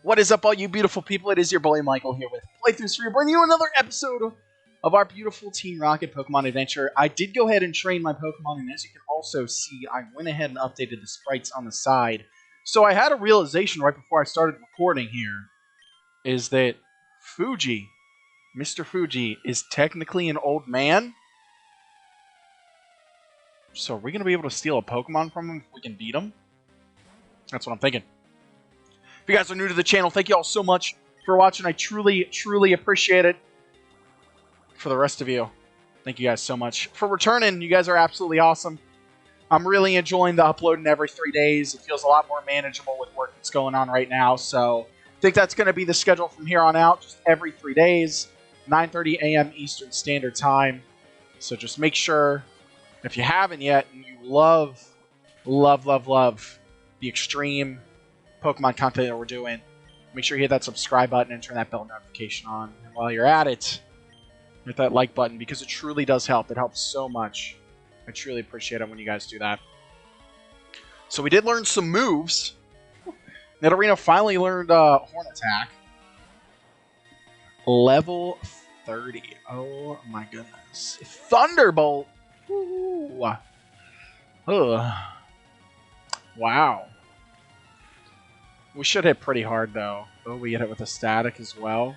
What is up, all you beautiful people? It is your boy Michael here with Playthroughs for you, bringing you another episode of our beautiful Team Rocket Pokemon adventure. I did go ahead and train my Pokemon, and as you can also see, I went ahead and updated the sprites on the side. So I had a realization right before I started recording here, is that Fuji, Mr. Fuji, is technically an old man. So are we going to be able to steal a Pokemon from him if we can beat him? That's what I'm thinking. If you guys are new to the channel, thank you all so much for watching. I truly, truly appreciate it. For the rest of you, thank you guys so much for returning. You guys are absolutely awesome. I'm really enjoying the uploading every 3 days. It feels a lot more manageable with work that's going on right now. So I think that's going to be the schedule from here on out. Just every 3 days, 9:30 a.m. Eastern Standard Time. So just make sure, if you haven't yet, and you love the extreme Pokemon content that we're doing, make sure you hit that subscribe button and turn that bell notification on. And while you're at it, hit that like button, because it truly does help. It helps so much. I truly appreciate it when you guys do that. So we did learn some moves. Nidorino finally learned Horn Attack. Level 30. Oh my goodness. Thunderbolt. Ooh. Ugh. Wow. We should hit pretty hard, though. Oh, we get it with a static as well.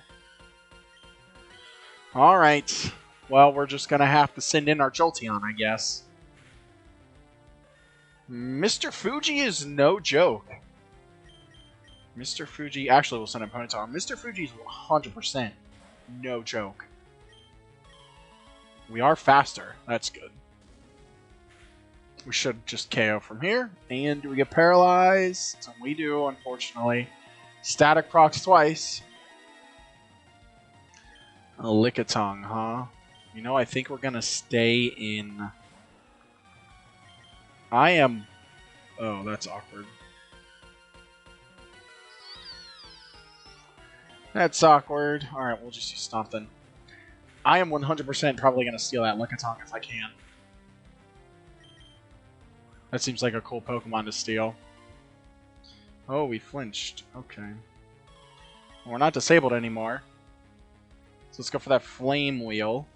Alright. Well, we're just going to have to send in our Jolteon, I guess. Mr. Fuji is no joke. Mr. Fuji... Actually, we'll send in Ponyta. Mr. Fuji is 100% no joke. We are faster. That's good. We should just KO from here. And do we get paralyzed? We do, unfortunately. Static procs twice. A Lickitung, huh? You know, I think we're going to stay in... I am... Oh, that's awkward. That's awkward. Alright, we'll just use Stomp then. I am 100% probably going to steal that Lickitung if I can. That seems like a cool Pokemon to steal. Oh, we flinched. Okay. Well, we're not disabled anymore. So let's go for that Flame Wheel.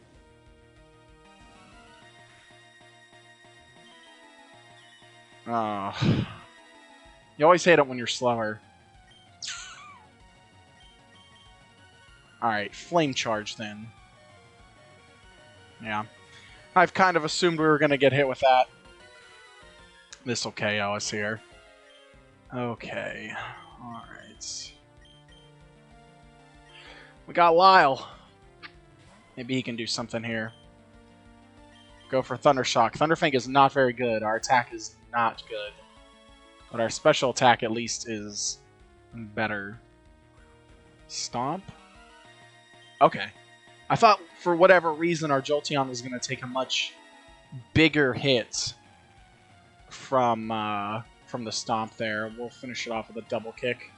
Oh. You always hate it when you're slower. Alright, Flame Charge then. Yeah. I've kind of assumed we were going to get hit with that. This'll KO us here. Okay. Alright. We got Lyle. Maybe he can do something here. Go for Thundershock. Thunderfang is not very good. Our attack is not good. But our special attack at least is better. Stomp? Okay. I thought for whatever reason our Jolteon was going to take a much bigger hit from the Stomp there. We'll finish it off with a double kick.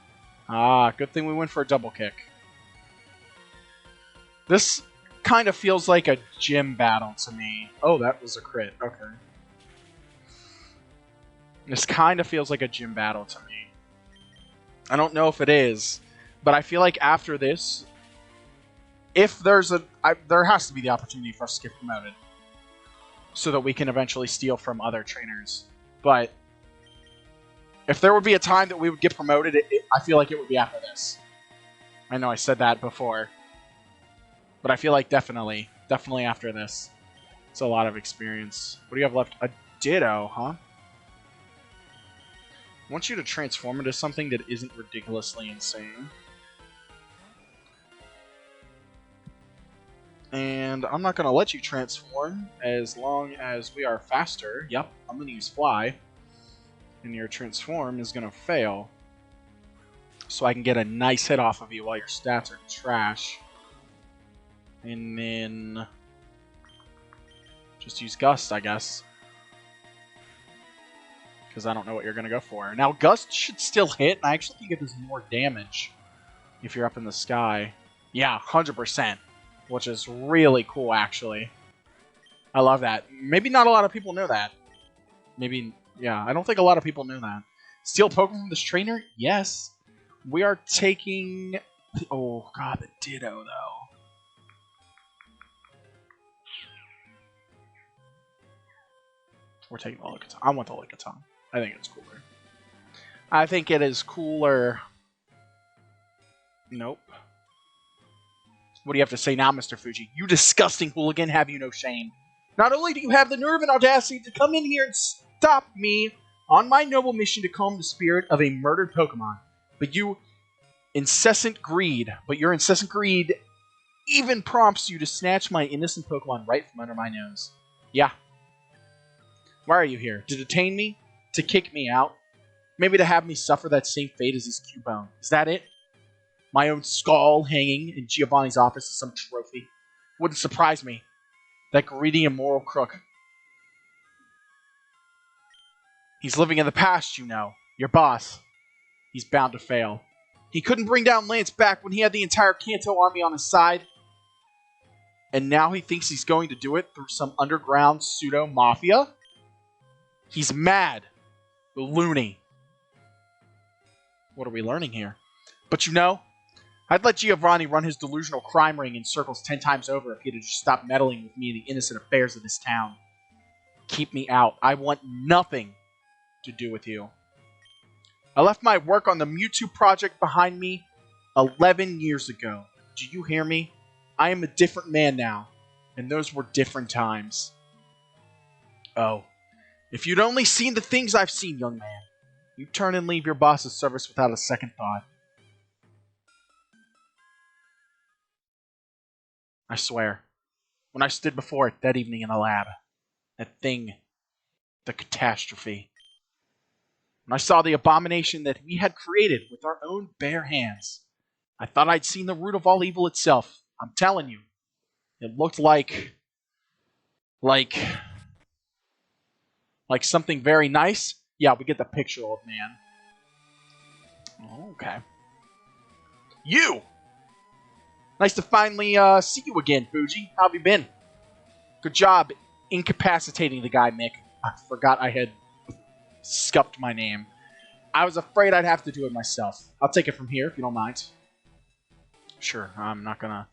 Ah, good thing we went for a double kick. This kind of feels like a gym battle to me. Oh, that was a crit. Okay. This kind of feels like a gym battle to me. I don't know if it is, but I feel like after this, if there's there has to be the opportunity for us to get promoted so that we can eventually steal from other trainers. But if there would be a time that we would get promoted, I feel like it would be after this. I know I said that before. But I feel like definitely after this. It's a lot of experience. What do you have left? A Ditto, huh? I want you to transform into something that isn't ridiculously insane. And I'm not going to let you transform as long as we are faster. Yep, I'm going to use Fly. And your transform is going to fail. So I can get a nice hit off of you while your stats are trash. And then just use Gust, I guess. Because I don't know what you're going to go for. Now, Gust should still hit, and I actually think it does more damage if you're up in the sky. Yeah, 100%. Which is really cool, actually. I love that. Maybe not a lot of people know that. Maybe, yeah, I don't think a lot of people knew that. Steal Pokemon from this trainer? Yes. We are taking... Oh, God, the Ditto, though. We're taking the Lickitung. I want the Lickitung. I think it's cooler. I think it is cooler. Nope. What do you have to say now, Mr. Fuji? You disgusting hooligan, have you no shame? Not only do you have the nerve and audacity to come in here and stop me on my noble mission to calm the spirit of a murdered Pokemon, but your incessant greed even prompts you to snatch my innocent Pokemon right from under my nose. Yeah. Why are you here? To detain me? To kick me out? Maybe to have me suffer that same fate as this Cubone. Is that it? My own skull hanging in Giovanni's office as some trophy? Wouldn't surprise me. That greedy, immoral crook. He's living in the past, you know. Your boss. He's bound to fail. He couldn't bring down Lance back when he had the entire Kanto army on his side. And now he thinks he's going to do it through some underground pseudo-mafia? He's mad. Loony. What are we learning here? But you know, I'd let Giovanni run his delusional crime ring in circles 10 times over if he'd have just stopped meddling with me in the innocent affairs of this town. Keep me out. I want nothing to do with you. I left my work on the Mewtwo project behind me 11 years ago. Do you hear me? I am a different man now, and those were different times. Oh, if you'd only seen the things I've seen, young man, you'd turn and leave your boss's service without a second thought. I swear, when I stood before it that evening in the lab, that thing, the catastrophe, when I saw the abomination that we had created with our own bare hands, I thought I'd seen the root of all evil itself. I'm telling you, it looked like something very nice. Yeah, we get the picture, old man. Okay. You! Nice to finally see you again, Fuji. How have you been? Good job incapacitating the guy, Mick. I forgot I had scupped my name. I was afraid I'd have to do it myself. I'll take it from here, if you don't mind. Sure, I'm not gonna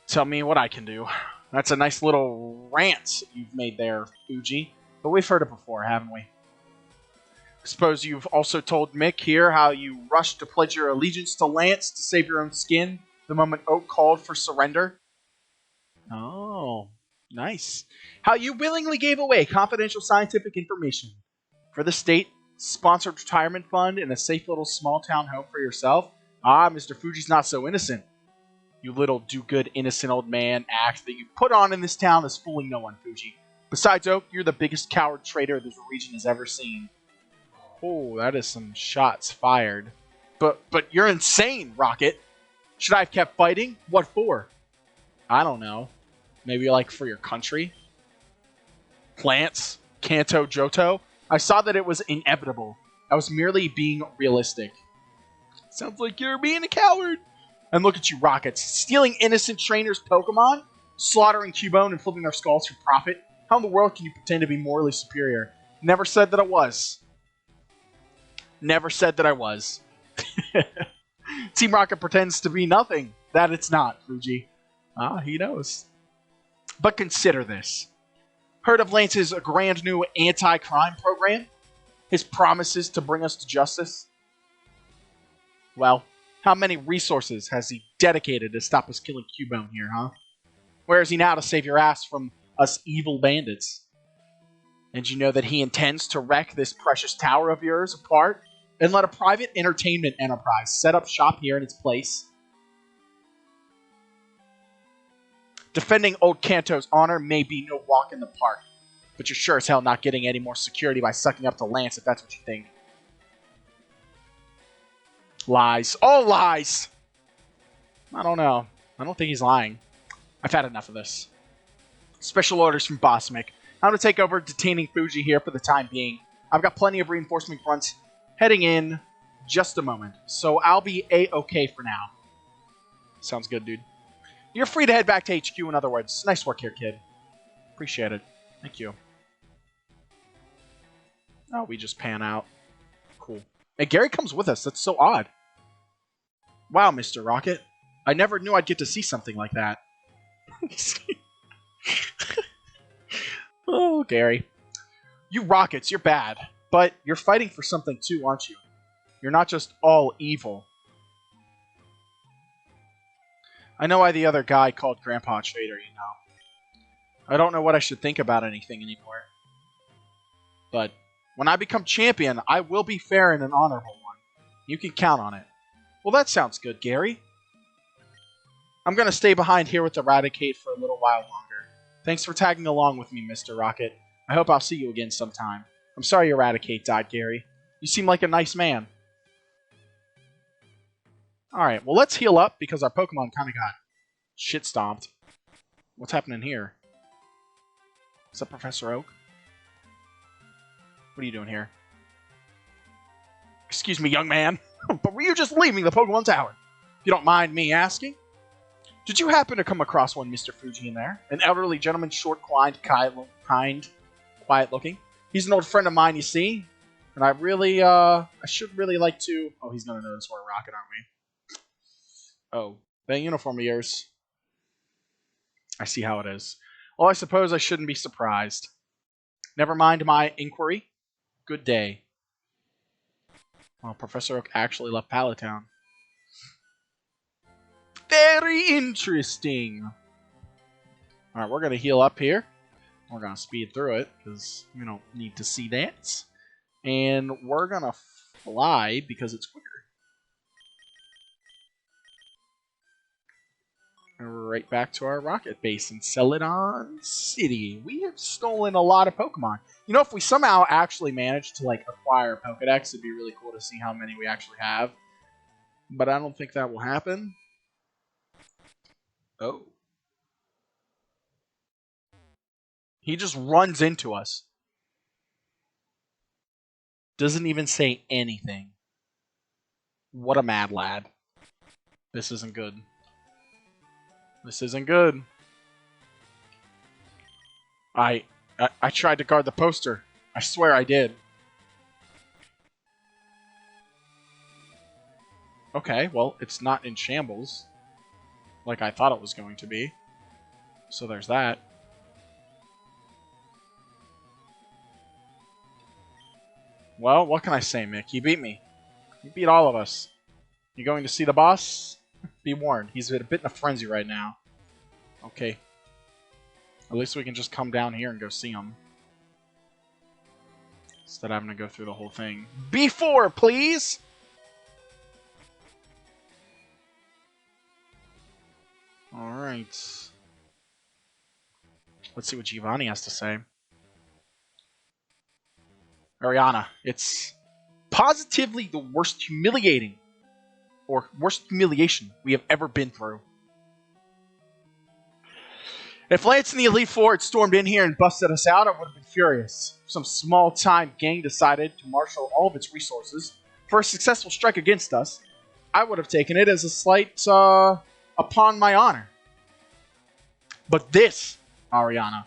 tell me what I can do. That's a nice little rant you've made there, Fuji. But we've heard it before, haven't we? I suppose you've also told Mick here how you rushed to pledge your allegiance to Lance to save your own skin the moment Oak called for surrender. Oh, nice. How you willingly gave away confidential scientific information for the state-sponsored retirement fund and a safe little small-town home for yourself. Ah, Mr. Fuji's not so innocent. You little do-good innocent old man act that you put on in this town is fooling no one, Fuji. Besides, Oak, you're the biggest coward traitor this region has ever seen. Oh, that is some shots fired. But you're insane, Rocket. Should I have kept fighting? What for? I don't know. Maybe like for your country? Plants? Kanto, Johto? I saw that it was inevitable. I was merely being realistic. Sounds like you're being a coward. And look at you, Rockets. Stealing innocent trainers' Pokemon? Slaughtering Cubone and flipping their skulls for profit? How in the world can you pretend to be morally superior? Never said that I was. Never said that I was. Team Rocket pretends to be nothing that it's not, Fuji. Ah, he knows. But consider this. Heard of Lance's grand new anti-crime program? His promises to bring us to justice? Well, how many resources has he dedicated to stop us killing Cubone here, huh? Where is he now to save your ass from us evil bandits? And you know that he intends to wreck this precious tower of yours apart and let a private entertainment enterprise set up shop here in its place? Defending old Kanto's honor may be no walk in the park, but you're sure as hell not getting any more security by sucking up to Lance if that's what you think. Lies. All lies! I don't know. I don't think he's lying. I've had enough of this. Special orders from Boss Mick. I'm going to take over detaining Fuji here for the time being. I've got plenty of reinforcement fronts heading in just a moment, so I'll be A-okay for now. Sounds good, dude. You're free to head back to HQ, in other words. Nice work here, kid. Appreciate it. Thank you. Oh, we just pan out. Cool. And Gary comes with us. That's so odd. Wow, Mr. Rocket. I never knew I'd get to see something like that. Oh, Gary. You Rockets, you're bad. But you're fighting for something too, aren't you? You're not just all evil. I know why the other guy called Grandpa a traitor, you know. I don't know what I should think about anything anymore. But when I become champion, I will be fair and an honorable one. You can count on it. Well, that sounds good, Gary. I'm going to stay behind here with Eradicate for a little while longer. Thanks for tagging along with me, Mr. Rocket. I hope I'll see you again sometime. I'm sorry Eradicate died, Gary. You seem like a nice man. Alright, well, let's heal up because our Pokemon kind of got shit stomped. What's happening here? Is that Professor Oak? What are you doing here? Excuse me, young man, but were you just leaving the Pokemon Tower? If you don't mind me asking. Did you happen to come across one Mr. Fuji in there? An elderly gentleman, short, kind, quiet-looking. He's an old friend of mine, you see. And I should really like to... Oh, he's going to notice we're a Rocket, aren't we? Oh, that uniform of yours. I see how it is. Well, I suppose I shouldn't be surprised. Never mind my inquiry. Good day. Well, Professor Oak actually left Pallet Town. Very interesting. Alright, we're going to heal up here. We're going to speed through it, because we don't need to see that. And we're going to fly, because it's quicker. Right back to our rocket base in Celadon City. We have stolen a lot of Pokemon. You know, if we somehow actually manage to, like, acquire a Pokedex, it'd be really cool to see how many we actually have. But I don't think that will happen. Oh. He just runs into us. Doesn't even say anything. What a mad lad. This isn't good. This isn't good. I tried to guard the poster. I swear I did. Okay, well, it's not in shambles. Like I thought it was going to be. So there's that. Well, what can I say, Mick? You beat me. You beat all of us. You going to see the boss? Be warned, he's a bit in a frenzy right now. Okay. At least we can just come down here and go see him. Instead of having to go through the whole thing. B4, please! Alright. Let's see what Giovanni has to say. Ariana, it's positively the worst humiliation we have ever been through. If Lance and the Elite Four had stormed in here and busted us out, I would have been furious. Some small-time gang decided to marshal all of its resources for a successful strike against us. I would have taken it as a slight upon my honor. But this, Ariana,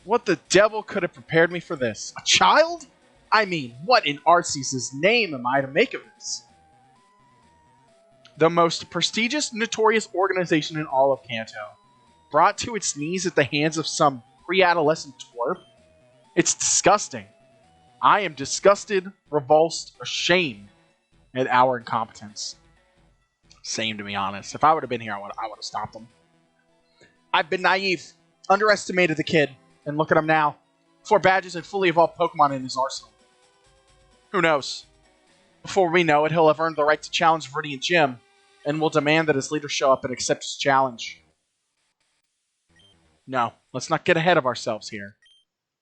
what the devil could have prepared me for this? A child? I mean, what in Arceus' name am I to make of this? The most prestigious, notorious organization in all of Kanto, brought to its knees at the hands of some pre-adolescent twerp? It's disgusting. I am disgusted, revulsed, ashamed at our incompetence. Same, to be honest. If I would have been here, I would have stopped them. I've been naive, underestimated the kid, and look at him now. 4 badges and fully evolved Pokemon in his arsenal. Who knows? Before we know it, he'll have earned the right to challenge Viridian Gym, and will demand that his leader show up and accept his challenge. No, let's not get ahead of ourselves here.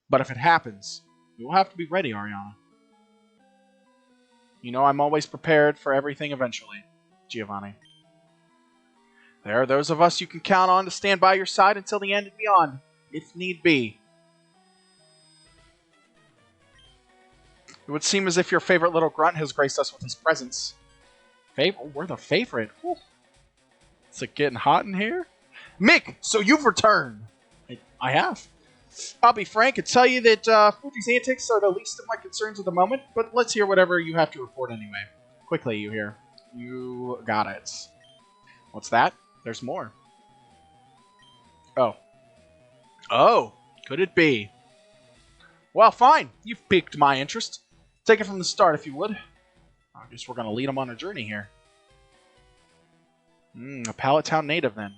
But if it happens, we will have to be ready, Ariana. You know I'm always prepared for everything eventually, Giovanni. There are those of us you can count on to stand by your side until the end and beyond, if need be. It would seem as if your favorite little grunt has graced us with his presence. We're the favorite. Whew. Is it getting hot in here? Mick, so you've returned. I have. I'll be frank and tell you that Fuji's antics are the least of my concerns at the moment, but let's hear whatever you have to report anyway. Quickly, you hear. You got it. What's that? There's more. Oh. Oh, could it be? Well, fine. You've piqued my interest. Take it from the start, if you would. I guess we're going to lead them on a journey here. A Pallet Town native, then.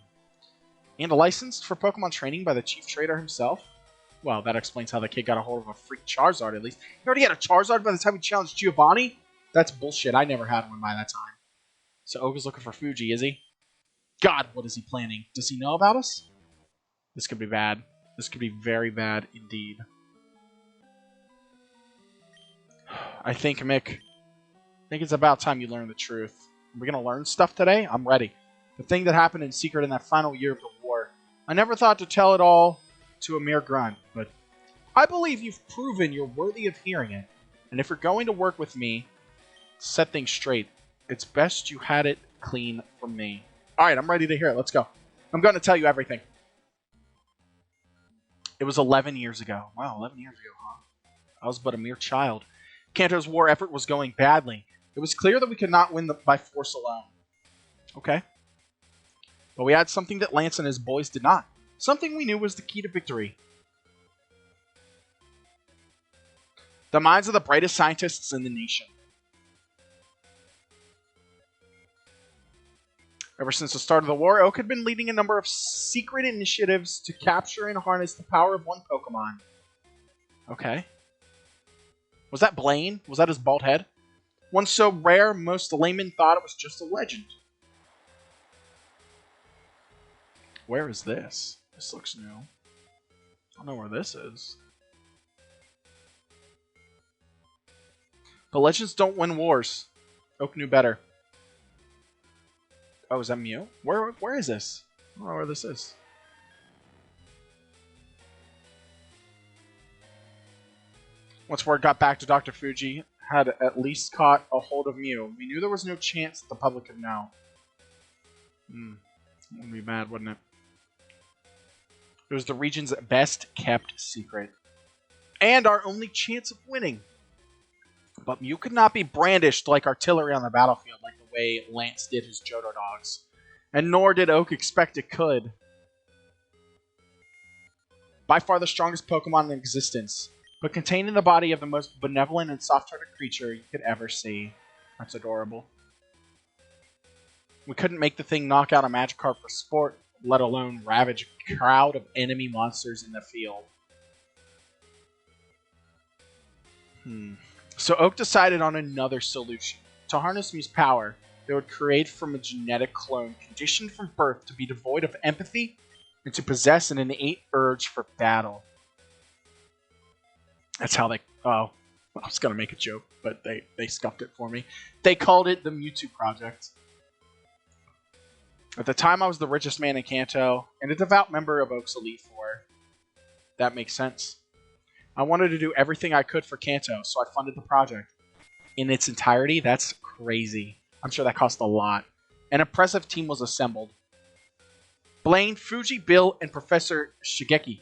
And a license for Pokemon training by the chief trader himself? Well, that explains how the kid got a hold of a freak Charizard, at least. He already had a Charizard by the time he challenged Giovanni? That's bullshit. I never had one by that time. So Oak is looking for Fuji, is he? God, what is he planning? Does he know about us? This could be bad. This could be very bad indeed. I think, Mick, it's about time you learn the truth. We're going to learn stuff today? I'm ready. The thing that happened in secret in that final year of the war. I never thought to tell it all to a mere grunt, but I believe you've proven you're worthy of hearing it. And if you're going to work with me, set things straight, it's best you had it clean from me. Alright, I'm ready to hear it. Let's go. I'm going to tell you everything. It was 11 years ago. Wow, 11 years ago, huh? I was but a mere child. Kanto's war effort was going badly. It was clear that we could not win by force alone. Okay. But we had something that Lance and his boys did not. Something we knew was the key to victory. The minds of the brightest scientists in the nation. Ever since the start of the war, Oak had been leading a number of secret initiatives to capture and harness the power of one Pokemon. Okay. Was that Blaine? Was that his bald head? One so rare, most laymen thought it was just a legend. Where is this? This looks new. I don't know where this is. The legends don't win wars. Oak knew better. Oh, is that Mew? Where is this? I don't know where this is. Once word got back to Dr. Fuji, had at least caught a hold of Mew. We knew there was no chance that the public could know. Wouldn't be bad, wouldn't it? It was the region's best kept secret. And our only chance of winning. But Mew could not be brandished like artillery on the battlefield like the way Lance did his Johto dogs. And nor did Oak expect it could. By far the strongest Pokemon in existence, but contained in the body of the most benevolent and soft-hearted creature you could ever see. That's adorable. We couldn't make the thing knock out a Magikarp for sport, let alone ravage a crowd of enemy monsters in the field. So Oak decided on another solution. To harness Mew's power, they would create from a genetic clone conditioned from birth to be devoid of empathy and to possess an innate urge for battle. That's how they... Oh, I was going to make a joke, but they scuffed it for me. They called it the Mewtwo Project. At the time, I was the richest man in Kanto, and a devout member of Oak's Elite Four. That makes sense. I wanted to do everything I could for Kanto, so I funded the project. In its entirety, that's crazy. I'm sure that cost a lot. An impressive team was assembled. Blaine, Fuji, Bill, and Professor Shigeki.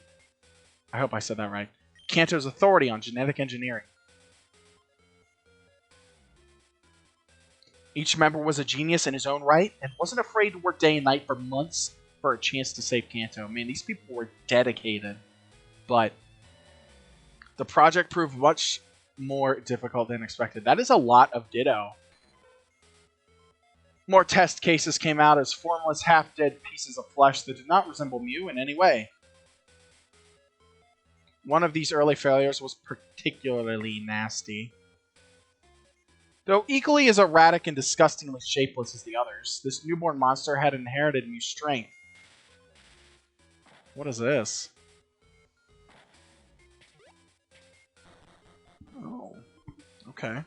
I hope I said that right. Kanto's authority on genetic engineering. Each member was a genius in his own right and wasn't afraid to work day and night for months for a chance to save Kanto. Man, these people were dedicated. But the project proved much more difficult than expected. That is a lot of Ditto. More test cases came out as formless, half-dead pieces of flesh that did not resemble Mew in any way. One of these early failures was particularly nasty. Though equally as erratic and disgustingly shapeless as the others, this newborn monster had inherited Mew's strength. What is this? Oh, okay.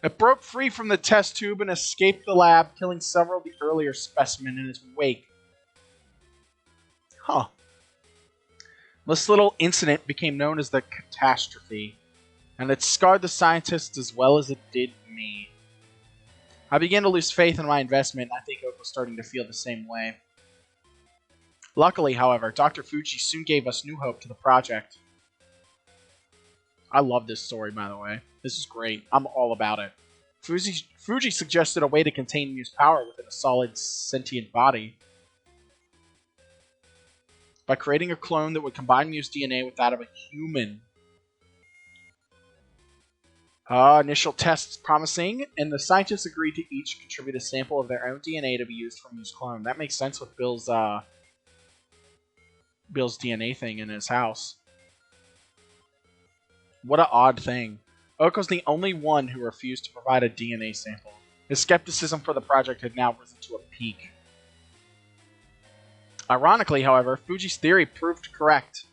It broke free from the test tube and escaped the lab, killing several of the earlier specimens in its wake. Huh. This little incident became known as the catastrophe, and it scarred the scientists as well as it did me. I began to lose faith in my investment, and I think Oak was starting to feel the same way. Luckily, however, Dr. Fuji soon gave us new hope to the project. I love this story, by the way. This is great. I'm all about it. Fuji suggested a way to contain Mew's power within a solid, sentient body. By creating a clone that would combine Mew's DNA with that of a human. Initial tests promising, and the scientists agreed to each contribute a sample of their own DNA to be used for Mew's clone. That makes sense with Bill's DNA thing in his house. What an odd thing. Oak was the only one who refused to provide a DNA sample. His skepticism for the project had now risen to a peak. Ironically, however, Fuji's theory proved correct.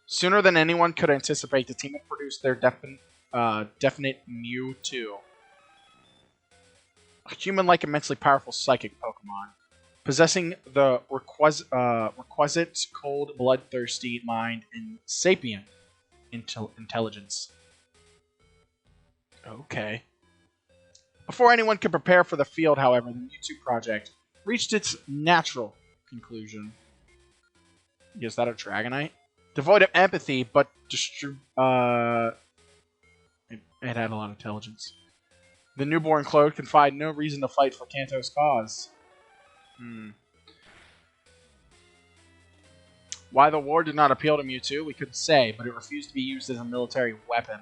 Sooner than anyone could anticipate, the team had produced their definite Mewtwo. A human-like, immensely powerful psychic Pokemon. Possessing the requisite cold, bloodthirsty mind and sapient intelligence. Okay. Before anyone could prepare for the field, however, the Mewtwo project reached its natural conclusion. Is that a Dragonite? Devoid of empathy, but it had a lot of intelligence. The newborn clone can find no reason to fight for Kanto's cause. Why the war did not appeal to Mewtwo, we couldn't say, but it refused to be used as a military weapon.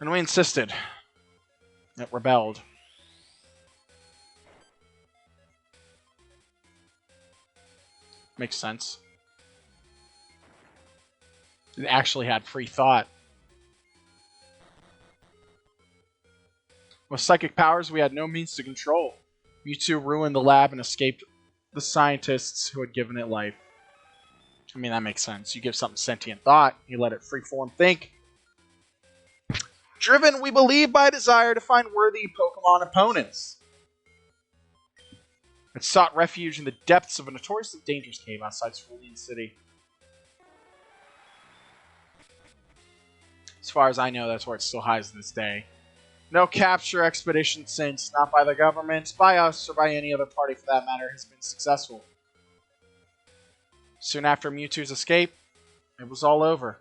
And we insisted. It rebelled. Makes sense. It actually had free thought. With psychic powers we had no means to control. Mewtwo ruined the lab and escaped the scientists who had given it life. I mean, that makes sense. You give something sentient thought, you let it freeform think. Driven, we believe, by a desire to find worthy Pokemon opponents. It sought refuge in the depths of a notoriously dangerous cave outside Cerulean City. As far as I know, that's where it still hides to this day. No capture expedition since, not by the government, by us, or by any other party for that matter, has been successful. Soon after Mewtwo's escape, it was all over.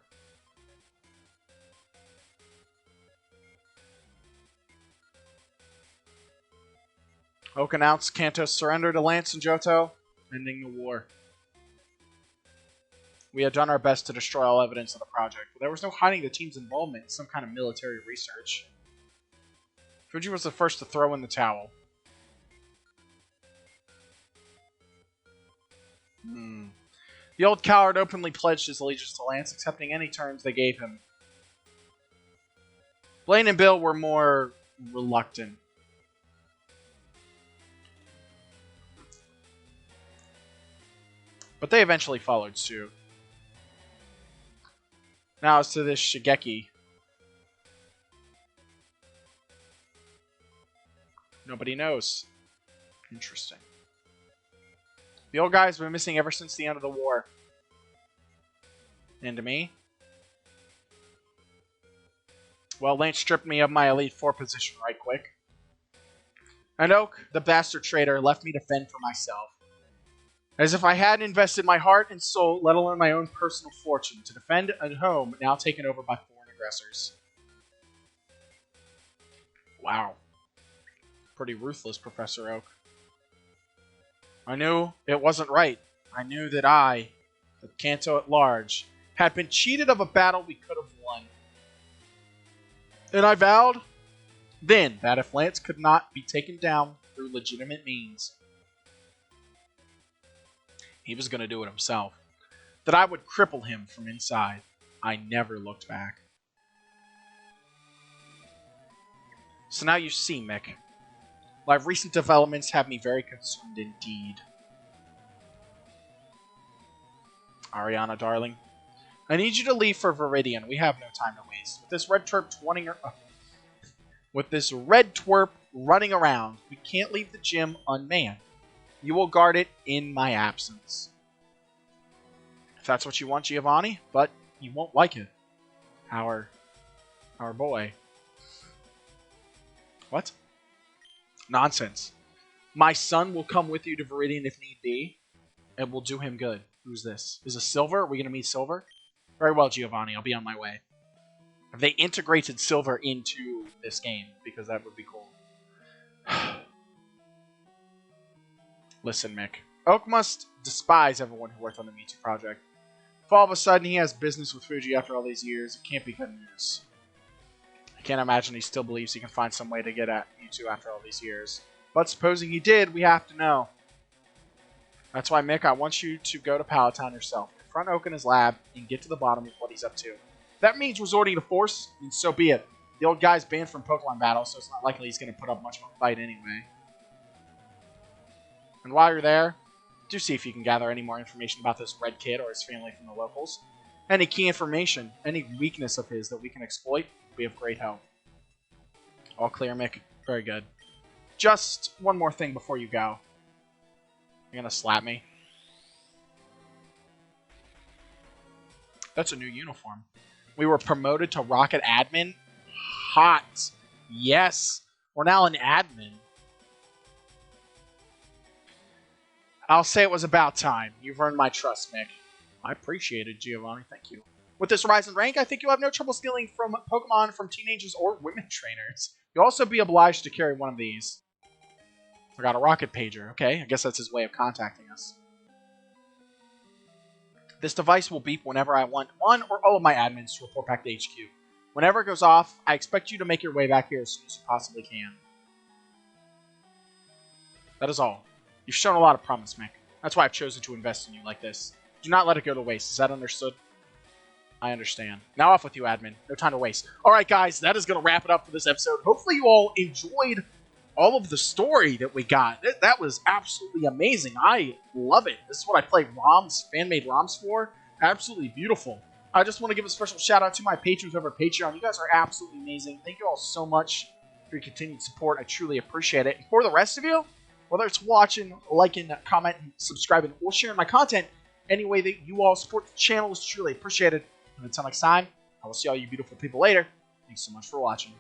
Oak announced Kanto's surrender to Lance and Johto, ending the war. We had done our best to destroy all evidence of the project, but there was no hiding the team's involvement in some kind of military research. Fuji was the first to throw in the towel. The old coward openly pledged his allegiance to Lance, accepting any terms they gave him. Blaine and Bill were more reluctant. But they eventually followed suit. Now as to this Shigeki. Nobody knows. Interesting. The old guy's been missing ever since the end of the war. And to me? Well, Lance stripped me of my Elite Four position right quick. And Oak, the bastard traitor, left me to fend for myself. As if I hadn't invested my heart and soul, let alone my own personal fortune, to defend a home now taken over by foreign aggressors. Wow. Pretty ruthless, Professor Oak. I knew it wasn't right. I knew that I, the Kanto at large, had been cheated of a battle we could have won. And I vowed then that if Lance could not be taken down through legitimate means, he was going to do it himself. That I would cripple him from inside. I never looked back. So now you see, Mick. Live recent developments have me very concerned indeed. Ariana, darling. I need you to leave for Viridian. We have no time to waste. With this red twerp running around, we can't leave the gym unmanned. You will guard it in my absence. If that's what you want, Giovanni, but you won't like it. Our boy. What? Nonsense. My son will come with you to Viridian if need be. It will do him good. Who's this? Is it Silver? Are we going to meet Silver? Very well, Giovanni. I'll be on my way. Have they integrated Silver into this game? Because that would be cool. Listen, Mick. Oak must despise everyone who worked on the Mewtwo project. If all of a sudden he has business with Fuji after all these years, it can't be good news. I can't imagine he still believes he can find some way to get at Mewtwo after all these years. But supposing he did, we have to know. That's why, Mick, I want you to go to Palatown yourself. Confront Oak in his lab and get to the bottom of what he's up to. If that means resorting to force, then so be it. The old guy's banned from Pokemon battle, so it's not likely he's going to put up much of a fight anyway. And while you're there, do see if you can gather any more information about this red kid or his family from the locals. Any key information, any weakness of his that we can exploit will be of great help. All clear, Mick. Very good. Just one more thing before you go. You're going to slap me? That's a new uniform. We were promoted to Rocket Admin. Hot. Yes. We're now an admin. I'll say it was about time. You've earned my trust, Mick. I appreciate it, Giovanni. Thank you. With this rise in rank, I think you'll have no trouble stealing from Pokemon from teenagers or women trainers. You'll also be obliged to carry one of these. I got a rocket pager. Okay, I guess that's his way of contacting us. This device will beep whenever I want one or all of my admins to report back to HQ. Whenever it goes off, I expect you to make your way back here as soon as you possibly can. That is all. You've shown a lot of promise, Mick. That's why I've chosen to invest in you like this. Do not let it go to waste. Is that understood? I understand. Now off with you, admin. No time to waste. Alright, guys, that is going to wrap it up for this episode. Hopefully you all enjoyed all of the story that we got. That was absolutely amazing. I love it. This is what I play ROMs, fan-made ROMs for. Absolutely beautiful. I just want to give a special shout out to my patrons over at Patreon. You guys are absolutely amazing. Thank you all so much for your continued support. I truly appreciate it. And for the rest of you, whether it's watching, liking, commenting, subscribing, or sharing my content, any way that you all support the channel is truly appreciated. And until next time, I will see all you beautiful people later. Thanks so much for watching.